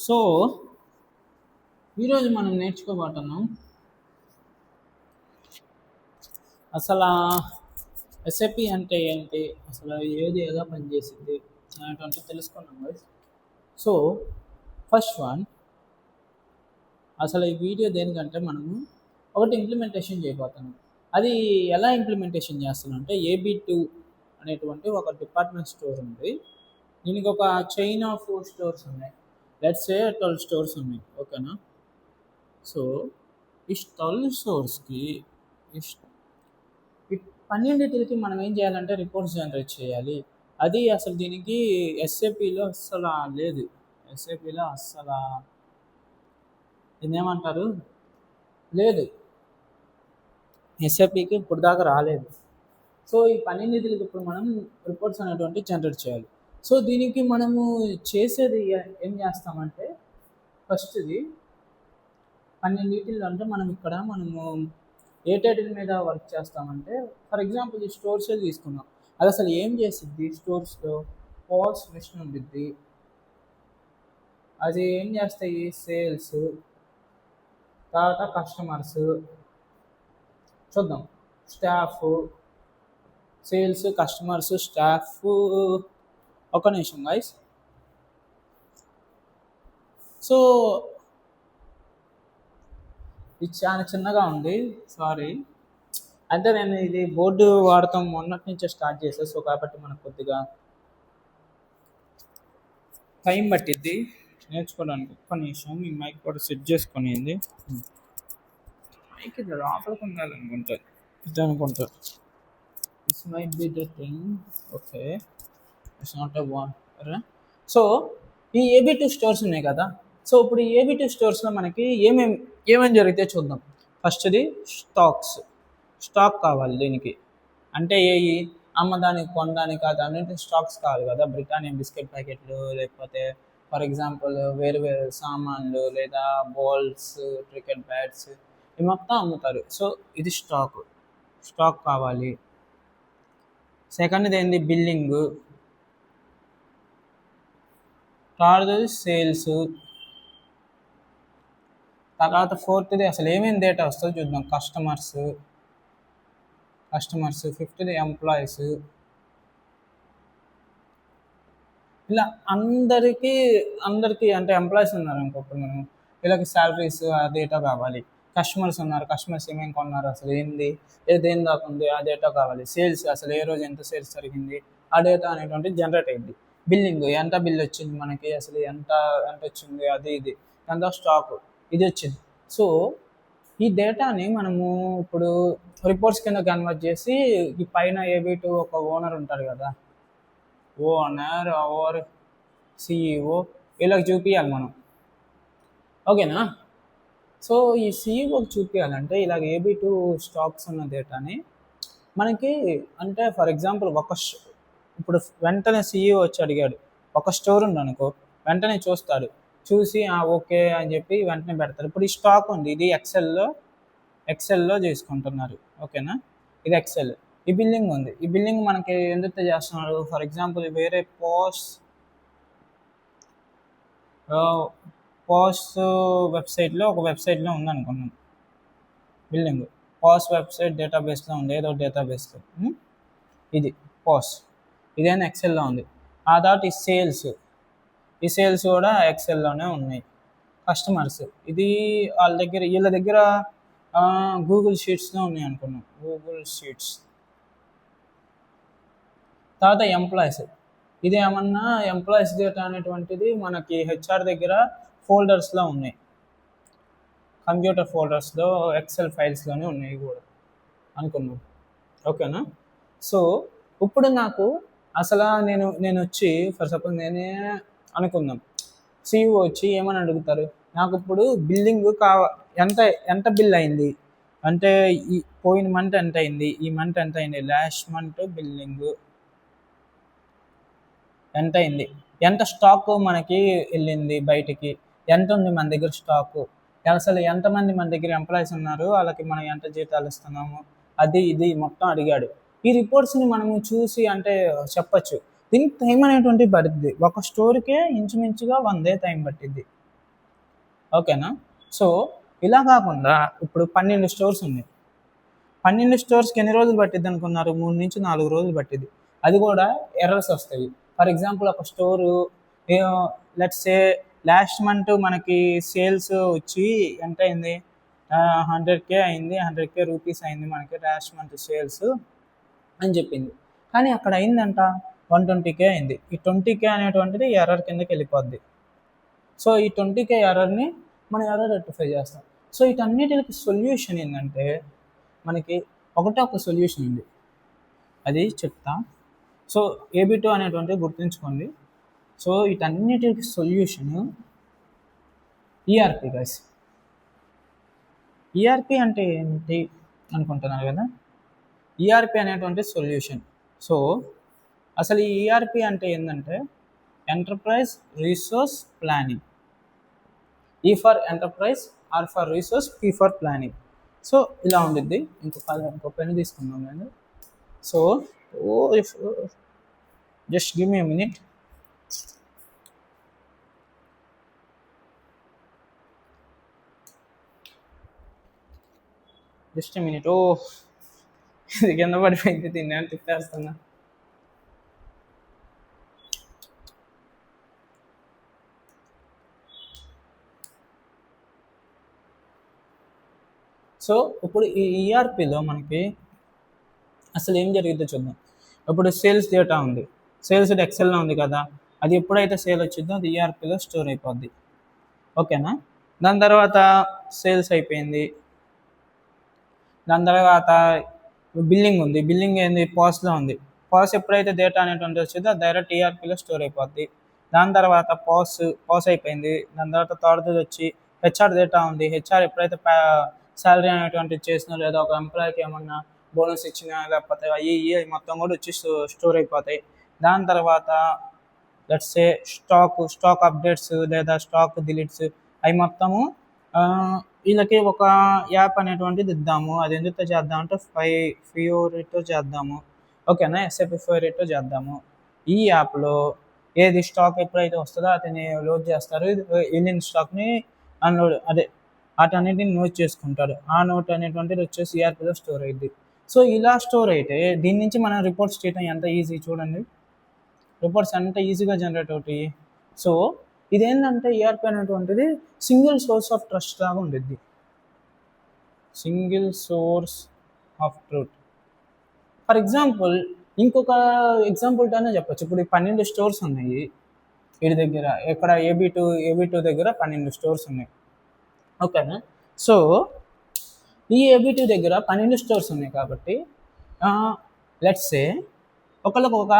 So ఈరోజు మనం నేర్చుకోబోతున్నాం అసలు ఎస్ఏపి అంటే ఏంటి, అసలు ఏది ఎలా పనిచేసింది అనేటువంటి తెలుసుకున్నాం guys. సో ఫస్ట్ వన్, అసలు ఈ వీడియో దేనికంటే మనము ఒకటి ఇంప్లిమెంటేషన్ చేయబోతున్నాం. అది ఎలా ఇంప్లిమెంటేషన్ చేస్తున్నాం అంటే AB2 అనేటువంటి ఒక డిపార్ట్మెంట్ స్టోర్ ఉంది. దీనికి ఒక చైన్ ఆఫ్ స్టోర్స్ ఉన్నాయి. లెట్స్ సే 12 స్టోర్స్ ఉన్నాయి, ఓకేనా. సో ఈ 12 స్టోర్స్కి ఈ 12కి మనం ఏం చేయాలంటే రిపోర్ట్స్ జనరేట్ చేయాలి. అది అసలు దీనికి ఎస్ఏపిలో అస్సలు లేదు. ఎస్ఏపిలో అస్సలు దీన్నేమంటారు లేదు, ఎస్ఏపికి ఇప్పుడు దాకా రాలేదు. సో ఈ 12కి ఇప్పుడు మనం రిపోర్ట్స్ అనేటువంటి జనరేట్ చేయాలి. సో దీనికి మనము చేసేది ఏం చేస్తామంటే ఫస్ట్ది 12 అంటే మనం ఇక్కడ ఏ టైటిల్ మీద వర్క్ చేస్తామంటే, ఫర్ ఎగ్జాంపుల్ ఈ స్టోర్సే తీసుకున్నాం. అది అసలు ఏం చేసిద్ది స్టోర్స్లో పాస్ మిషన్ ఉండిద్ది. అది ఏం చేస్తాయి, సేల్స్, తర్వాత కస్టమర్స్, చూద్దాం, స్టాఫ్, సేల్స్, కస్టమర్స్, స్టాఫ్. ఒక నిమిషం గైస్. సో ఇది చాలా చిన్నగా ఉంది, సారీ. అంటే నేను ఇది బోర్డు వాడతాం మొన్నటి నుంచే స్టార్ట్ చేసా. సో కాబట్టి మనకు కొద్దిగా టైం పట్టిద్ది నేర్చుకోవడానికి. ఒక్క నిమిషం, ఈ మైక్ కూడా సెట్ చేసుకునింది. మైక్ ఇది లోపలికి ఉండాలనుకుంటారు, ఇది అనుకుంటారు. This might be the thing, okay, it's not a water. So ఈ AB2 స్టోర్స్ ఉన్నాయి కదా. సో ఇప్పుడు ఈ AB2 స్టోర్స్లో మనకి ఏమేమి జరిగితే చూద్దాం. ఫస్ట్ది స్టాక్ కావాలి దీనికి. అంటే అమ్మదానికి, కొనడానికి, అది అన్నింటి స్టాక్స్ కావాలి కదా. బ్రిటానియా బిస్కెట్ ప్యాకెట్లు, లేకపోతే ఫర్ ఎగ్జాంపుల్ వేరు సామాన్లు, లేదా బాల్స్, క్రికెట్ బ్యాట్స్, ఇవి మొత్తం అమ్ముతారు. సో ఇది స్టాక్ కావాలి. సెకండ్ది ఏంది, బిల్లింగ్. థర్డ్ది సేల్స్. తర్వాత ఫోర్త్ది అసలు ఏమేమి డేటా వస్తుందో చూద్దాం, కస్టమర్స్. ఫిఫ్త్ది ఎంప్లాయీస్. ఇలా అందరికీ అంటే ఎంప్లాయీస్ ఉన్నారు అనుకోప్పుడు మనం, వీళ్ళకి శాలరీస్ ఆ డేటా కావాలి. కస్టమర్స్ ఉన్నారు, కస్టమర్స్ ఏమేమి కొన్నారు, అసలు ఏంది, ఏదేం దాకా ఉంది, ఆ డేటా కావాలి. సేల్స్, అసలు ఏ రోజు ఎంత సేల్స్ జరిగింది, ఆ డేటా అనేటువంటిది జనరేట్ అయింది. బిల్లింగ్, ఎంత బిల్ వచ్చింది మనకి, అసలు ఎంత వచ్చింది, అది ఇది. ఎంత స్టాక్, ఇది వచ్చింది. సో ఈ డేటాని మనము ఇప్పుడు రిపోర్ట్స్ కింద కన్వర్ట్ చేసి, ఈ పైన AB2 ఒక ఓనర్ ఉంటారు కదా, ఓనర్ ఆర్ CEO, వీళ్ళకి చూపించాలి మనం, ఓకేనా. సో ఈ CEOకి చూపించాలంటే ఇలాగ AB2 స్టాక్స్ ఉన్న డేటాని మనకి, అంటే ఫర్ ఎగ్జాంపుల్ ఇప్పుడు వెంటనే CEO వచ్చి అడిగాడు, ఒక స్టోర్ ఉంది అనుకో, వెంటనే చూస్తాడు, చూసి ఓకే అని చెప్పి వెంటనే పెడతారు. ఇప్పుడు ఈ స్టాక్ ఉంది, ఇది ఎక్సెల్లో చేసుకుంటున్నారు, ఓకేనా. ఇది ఎక్సెల్. ఈ బిల్లింగ్ ఉంది, ఈ బిల్లింగ్ మనకి ఎందుకు చేస్తున్నారు, ఫర్ ఎగ్జాంపుల్ వేరే పాస్ వెబ్సైట్లో ఒక వెబ్సైట్లో ఉందనుకున్నాం బిల్లింగ్. పాస్ వెబ్సైట్ డేటాబేస్లో ఉంది, ఏదో డేటాబేస్లో. ఇది పాస్, ఇదేనా ఎక్సెల్లో ఉంది. ఆ తర్వాత ఈ సేల్స్ కూడా ఎక్సెల్లోనే ఉన్నాయి. కస్టమర్స్, ఇది వీళ్ళ దగ్గర గూగుల్ షీట్స్లో ఉన్నాయి అనుకున్నాం, గూగుల్ షీట్స్. తర్వాత ఎంప్లాయీస్, ఇది ఏమన్నా ఎంప్లాయీస్ డేటా అనేటువంటిది మనకి HR దగ్గర ఫోల్డర్స్లో ఉన్నాయి, కంప్యూటర్ ఫోల్డర్స్లో, ఎక్సెల్ ఫైల్స్లోనే ఉన్నాయి కూడా అనుకున్నాం, ఓకేనా. సో ఇప్పుడు నాకు అసలు నేను వచ్చి, ఫర్ సపోజ్ నేనే అనుకుందాం, CEO వచ్చి ఏమని అడుగుతారు, నాకు ఇప్పుడు బిల్లింగ్ ఎంత బిల్ అయింది అంటే, ఈ పోయిన మంత్ ఎంత అయింది, ఈ మంత్ ఎంత అయింది, లాస్ట్ మంత్ బిల్లింగ్ ఎంత అయింది, ఎంత స్టాక్ మనకి వెళ్ళింది బయటికి, ఎంత ఉంది మన దగ్గర స్టాకు, అసలు ఎంతమంది మన దగ్గర ఎంప్లాయీస్ ఉన్నారు, వాళ్ళకి మనం ఎంత జీతాలు ఇస్తున్నాము, అది ఇది మొత్తం అడిగాడు. ఈ రిపోర్ట్స్ని మనము చూసి అంటే చెప్పచ్చు. దీనికి టైం అనేటువంటి పడుతుంది. ఒక స్టోర్కే ఇంచుమించుగా 1 day టైం పట్టిద్ది. ఓకేనా. సో ఇలా కాకుండా ఇప్పుడు 12 స్టోర్స్ ఉన్నాయి. 12 స్టోర్స్కి ఎన్ని రోజులు పట్టిద్ది అనుకున్నారు? 3 నుంచి 4 రోజులు పట్టిద్ది. అది కూడా ఎర్రర్స్ వస్తాయి. ఫర్ ఎగ్జాంపుల్ ఒక store let's say last month మనకి సేల్స్ వచ్చి ఎంత అయింది? 100K అయింది, 100K రూపీస్ అయింది మనకి లాస్ట్ మంత్ సేల్స్ అని చెప్పింది. కానీ అక్కడ అయిందంట 120K అయింది. ఈ 20K అనేటువంటిది ఎర్రర్ కిందకి వెళ్ళిపోద్ది. సో ఈ 20K ఎర్రర్ని మనం ఎలా రెక్టిఫై చేస్తాం? సో వీటన్నిటికి సొల్యూషన్ ఏంటంటే మనకి ఒకటే ఒక సొల్యూషన్ ఉంది, అది చెప్తా. సో AB2 అనేటువంటిది గుర్తుంచుకోండి. సో వీటన్నిటికి సొల్యూషన్ ఈఆర్పి గైస్. ఈఆర్పి అంటే ఏంటి అనుకుంటున్నారు కదా? ఈఆర్పి అనేటువంటి సొల్యూషన్. సో అసలు ఈ ఈఆర్పి అంటే ఏంటంటే enterprise resource planning. E for enterprise, R for resource, P for planning. So ఇలా ఉండిద్ది. ఇంకో పెన్ తీసుకుందాం నేను. So just give me a minute. Just a minute. ఇది కింద పడిపోయింది, తిన్నాను తిప్పేస్తున్నా. సో ఇప్పుడు ఈ ఈఆర్పిలో మనకి అసలు ఏం జరిగిద్దో చూద్దాం. ఇప్పుడు సేల్స్ డేటా ఉంది, సేల్స్ ఎక్సెల్లో ఉంది కదా, అది ఎప్పుడైతే సేల్ వచ్చిందో అది ఈఆర్పిలో స్టోర్ అయిపోద్ది. ఓకేనా. దాని తర్వాత సేల్స్ అయిపోయింది. దాని తర్వాత బిల్లింగ్ ఉంది, బిల్లింగ్ ఏంది పాస్లో ఉంది. పాస్ ఎప్పుడైతే డేటా అనేటువంటి వచ్చిందో అది డైరెక్ట్ ఈఆర్పిలో స్టోర్ అయిపోద్ది. దాని తర్వాత పాస్ అయిపోయింది. దాని తర్వాత థర్డ్ది వచ్చి హెచ్ఆర్ డేటా ఉంది. హెచ్ఆర్ ఎప్పుడైతే శాలరీ అనేటువంటిది చేసినా, లేదా ఒక ఎంప్లాయీకి ఏమన్నా బోనస్ ఇచ్చినా, లేకపోతే అవి మొత్తం కూడా వచ్చి స్టోర్ అయిపోతాయి. దాని తర్వాత లెట్స్ సే స్టాక్ అప్డేట్స్ లేదా స్టాక్ డిలీట్స్ అవి మొత్తము వీళ్ళకి ఒక యాప్ అనేటువంటిది ఇద్దాము. అది ఎందుతో చేద్దామంటే ఫియోరితో చేద్దాము. ఓకేనా, ఎస్ఏపి ఫియోరితో చేద్దాము. ఈ యాప్లో ఏది స్టాక్ ఎప్పుడైతే వస్తుందో అతన్ని లోడ్ చేస్తారు. ఇండియన్ స్టాక్ని అన్లోడ్ వాటన్నిటిని నోట్ చేసుకుంటాడు. ఆ నోట్ అనేటువంటిది వచ్చేసి ఈఆర్పిలో స్టోర్ అయ్యింది. సో ఇలా స్టోర్ అయితే దీని నుంచి మనం రిపోర్ట్స్ చేయడం ఎంత ఈజీ చూడండి. రిపోర్ట్స్ ఎంత ఈజీగా జనరేట్ అవుతాయి. సో ఇదేంటంటే ఈఆర్పి అనేటువంటిది సింగిల్ సోర్స్ ఆఫ్ ట్రస్ట్ లాగా ఉండిద్ది. Single source of truth. For example ఇంకొక ఎగ్జాంపుల్తోనే చెప్పచ్చు. ఇప్పుడు 12 స్టోర్స్ ఉన్నాయి వీడి దగ్గర. ఇక్కడ AB2 దగ్గర 12 స్టోర్స్ ఉన్నాయి. ఓకేనా. సో ఈ AB2 దగ్గర 12 స్టోర్స్ ఉన్నాయి కాబట్టి లెట్స్ సే ఒకళ్ళకు ఒక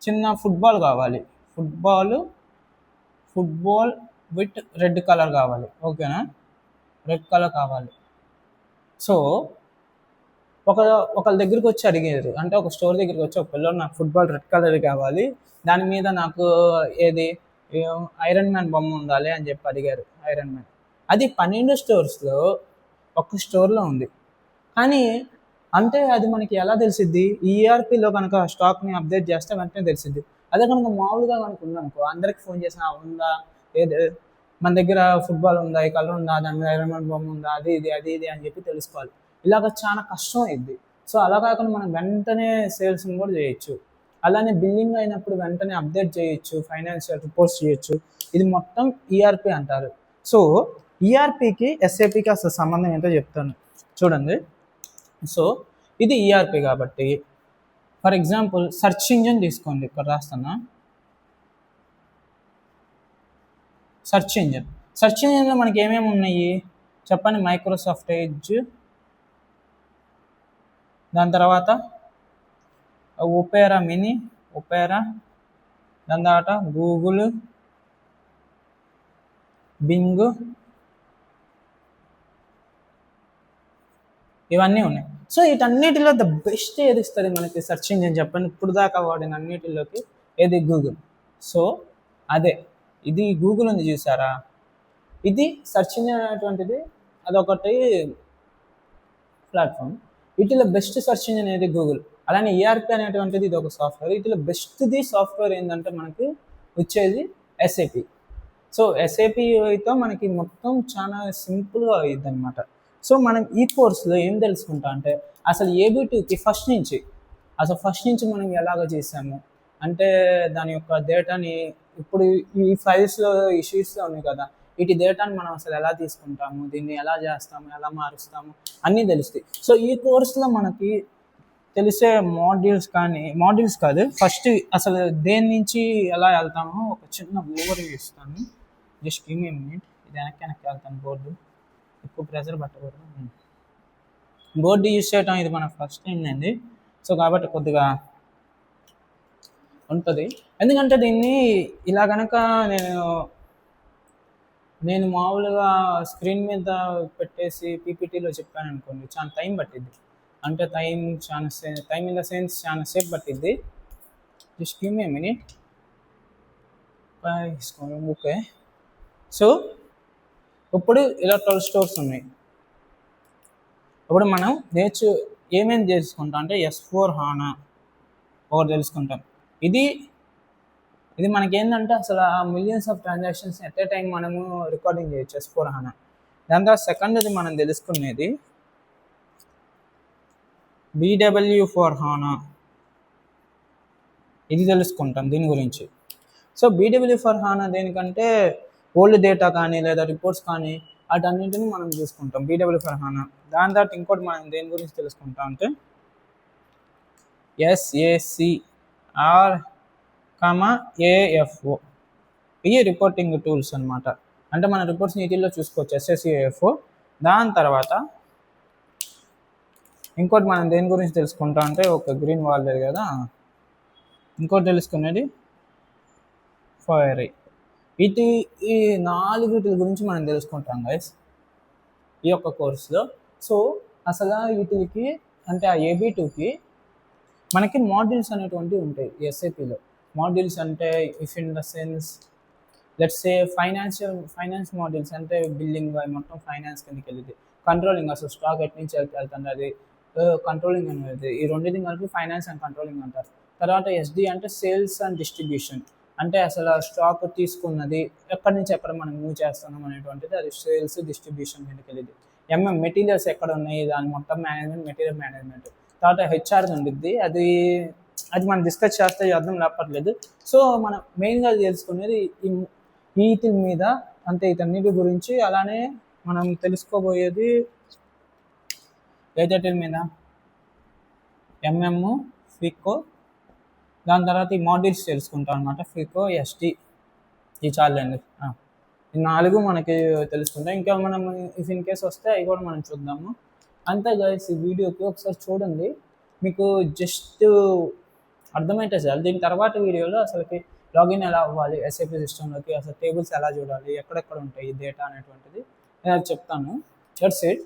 చిన్న ఫుట్బాల్ కావాలి. ఫుట్బాల్ విత్ రెడ్ కలర్ కావాలి. ఓకేనా, రెడ్ కలర్ కావాలి. సో ఒకళ్ళ దగ్గరికి వచ్చి అడిగారు, అంటే ఒక స్టోర్ దగ్గరికి వచ్చి ఒక పిల్లలు నాకు ఫుట్బాల్ రెడ్ కలర్ కావాలి, దాని మీద నాకు ఏది ఐరన్ మ్యాన్ బొమ్మ ఉండాలి అని చెప్పి అడిగారు. ఐరన్ మ్యాన్ అది 12 స్టోర్స్లో ఒక్క స్టోర్లో ఉంది. కానీ అంటే అది మనకి ఎలా తెలిసిద్ది? ఈఆర్పిలో కనుక స్టాక్ని అప్డేట్ చేస్తే వెంటనే తెలిసిద్ది. అదే కనుక మామూలుగా కనుక ఉందనుకో, అందరికి ఫోన్ చేసినా ఉందా, ఏది మన దగ్గర ఫుట్బాల్ ఉందా, ఈ కలర్ ఉందా, దాని మీద ఐరన్ మ్యాన్ బొమ్మ ఉందా, అది ఇది అని చెప్పి తెలుసుకోవాలి. ఇలాగ చాలా కష్టం అయింది. సో అలా కాకుండా మనం వెంటనే సేల్స్ని కూడా చేయొచ్చు. అలానే బిల్లింగ్ అయినప్పుడు వెంటనే అప్డేట్ చేయొచ్చు, ఫైనాన్షియల్ రిపోర్ట్స్ చేయొచ్చు. ఇది మొత్తం ఈఆర్పి అంటారు. సో ఈఆర్పికి ఎస్ఏపికి అసలు సంబంధం ఏంటో చెప్తాను చూడండి. సో ఇది ఈఆర్పి కాబట్టి ఫర్ ఎగ్జాంపుల్ సెర్చ్ ఇంజిన్ తీసుకోండి. ఇక్కడ రాస్తున్నా. సెర్చ్ ఇంజిన్లో మనకి ఏమేమి ఉన్నాయి చెప్పండి. మైక్రోసాఫ్ట్ ఎడ్జ్, దాని తర్వాత ఒపేరా మినీ, దాని తర్వాత గూగుల్, బింగ్, ఇవన్నీ ఉన్నాయి. సో వీటన్నిటిలో ద బెస్ట్ ఏది ఇస్తుంది మనకి సెర్చ్ ఇంజిన్ చెప్పండి. ఇప్పుడు దాకా వాడిన అన్నిటిలోకి ఏది? గూగుల్. సో అదే ఇది గూగుల్ ఉంది చూసారా, ఇది సెర్చ్ ఇంజిన్ అనేటువంటిది అదొకటి ప్లాట్ఫామ్. వీటిలో బెస్ట్ సెర్చ్ ఇంజిన్ ఏది? గూగుల్. అలానే ఈఆర్పి అనేటువంటిది ఇది ఒక సాఫ్ట్వేర్. వీటిలో బెస్ట్ది సాఫ్ట్వేర్ ఏంటంటే మనకి వచ్చేది ఎస్ఏపి. సో ఎస్ఏపితో మనకి మొత్తం చాలా సింపుల్గా అయ్యిద్ది అనమాట. సో మనం ఈ కోర్సులో ఏం తెలుసుకుంటాం అంటే అసలు ఏబీ2కి ఫస్ట్ నుంచి మనం ఎలాగ చేసాము అంటే దాని యొక్క డేటాని ఇప్పుడు ఈ ఫైల్స్లో ఈ షీట్స్లో ఉన్నాయి కదా, వీటి డేటాని మనం అసలు ఎలా తీసుకుంటాము, దీన్ని ఎలా చేస్తాము, ఎలా మారుస్తాము అన్నీ తెలుస్తాయి. సో ఈ కోర్సులో మనకి తెలిసే మాడ్యూల్స్ కాదు, ఫస్ట్ అసలు దేని నుంచి ఎలా వెళ్తామో ఒక చిన్న ఓవర్ ఇస్తాను. Just give me minute. ఇది వెనక్కి వెళ్తాను. బోర్డు ఎక్కువ ప్రెజర్ పట్టకూడదు. బోర్డు యూజ్ చేయటం ఇది మన ఫస్ట్ టైం అండి. సో కాబట్టి కొద్దిగా ఉంటుంది. ఎందుకంటే దీన్ని ఇలా కనుక నేను మామూలుగా స్క్రీన్ మీద పెట్టేసి పీపీటీలో చెప్పాను అనుకోండి, చాలా టైం పట్టిద్ది. అంటే టైం ఇన్ ద సెన్స్ చాలా సేపు పట్టిద్ది. Just give me minute. Okay. So ఇప్పుడు ఇలా 12 స్టోర్స్ ఉన్నాయి. ఇప్పుడు మనం ఏమేమి తెలుసుకుంటాం అంటే S/4HANA ఒకటి తెలుసుకుంటాం. ఇది మనకి ఏంటంటే అసలు millions of transactions at a time మనము రికార్డింగ్ చేయొచ్చు S/4HANA. దాని తర్వాత సెకండ్ది మనం తెలుసుకునేది BW4HANA. ఇది తెలుసుకుంటాం దీని గురించి. సో BW4HANA దేనికంటే ఓల్డ్ డేటా కానీ లేదా రిపోర్ట్స్ కానీ వాటన్నింటిని మనం చూసుకుంటాం BW4HANA. దాని తర్వాత ఇంకోటి మనం దేని గురించి తెలుసుకుంటాం అంటే SACR, ఇవి రిపోర్టింగ్ టూల్స్ అనమాట. అంటే మన రిపోర్ట్స్ వీటిల్లో చూసుకోవచ్చు SACAFO. దాని తర్వాత ఇంకోటి మనం దేని గురించి తెలుసుకుంటాం అంటే ఒక గ్రీన్ వాల్ లేదు కదా, ఇంకోటి తెలుసుకునేది ఫైరీ. ఈ 4 గురించి మనం తెలుసుకుంటాం గైస్ ఈ యొక్క కోర్సులో. సో అసలు వీటికి అంటే ఆ ఏబీ2కి మనకి మాడ్యూల్స్ అనేటువంటివి ఉంటాయి ఎస్ఏపిలో. మాడ్యూల్స్ అంటే if in the sense let's say finance modules అంటే బిల్లింగ్ అవి మొత్తం ఫైనాన్స్ కిందకి వెళ్ళింది. కంట్రోలింగ్ అసలు స్టాక్ ఎట్ నుంచి వెళ్తుంది అది కంట్రోలింగ్ అనేది. ఈ రెండింటిని కలిపి ఫైనాన్స్ అండ్ కంట్రోలింగ్ అంటారు. తర్వాత ఎస్డి అంటే సేల్స్ అండ్ డిస్ట్రిబ్యూషన్. అంటే అసలు స్టాక్ తీసుకున్నది ఎక్కడి నుంచి ఎక్కడ మనం మూవ్ చేస్తున్నాం అనేటువంటిది అది సేల్స్ డిస్ట్రిబ్యూషన్ కిందకి వెళ్ళింది. మెటీరియల్స్ ఎక్కడ ఉన్నాయి దాని మొత్తం మేనేజ్మెంట్, మెటీరియల్ మేనేజ్మెంట్. తర్వాత హెచ్ఆర్ ఉండిద్ది. అది మనం డిస్కస్ చేస్తే అర్థం లేపట్లేదు. సో మనం మెయిన్గా తెలుసుకునేది వీటి మీద అంటే వీటన్నిటి గురించి. అలానే మనం తెలుసుకోబోయేది ఏదైతే మీద FICO. దాని తర్వాత ఈ మాడ్యూల్స్ తెలుసుకుంటాం అనమాట. FICO, SD ఈ చాలండి. ఈ 4 మనకి తెలుసుకుంటాం. ఇంకా మనం ఇఫ్ ఇన్ కేస్ వస్తే అవి కూడా మనం చూద్దాము. అంతే గైస్, ఈ వీడియోకి ఒకసారి చూడండి, మీకు జస్ట్ అర్థమైతే చాలు. దీని తర్వాత వీడియోలో అసలుకి లాగిన్ ఎలా అవ్వాలి ఎస్ఏపీ సిస్టంలోకి, అసలు టేబుల్స్ ఎలా చూడాలి, ఎక్కడెక్కడ ఉంటాయి డేటా అనేటువంటిది నేను చెప్తాను. That's it.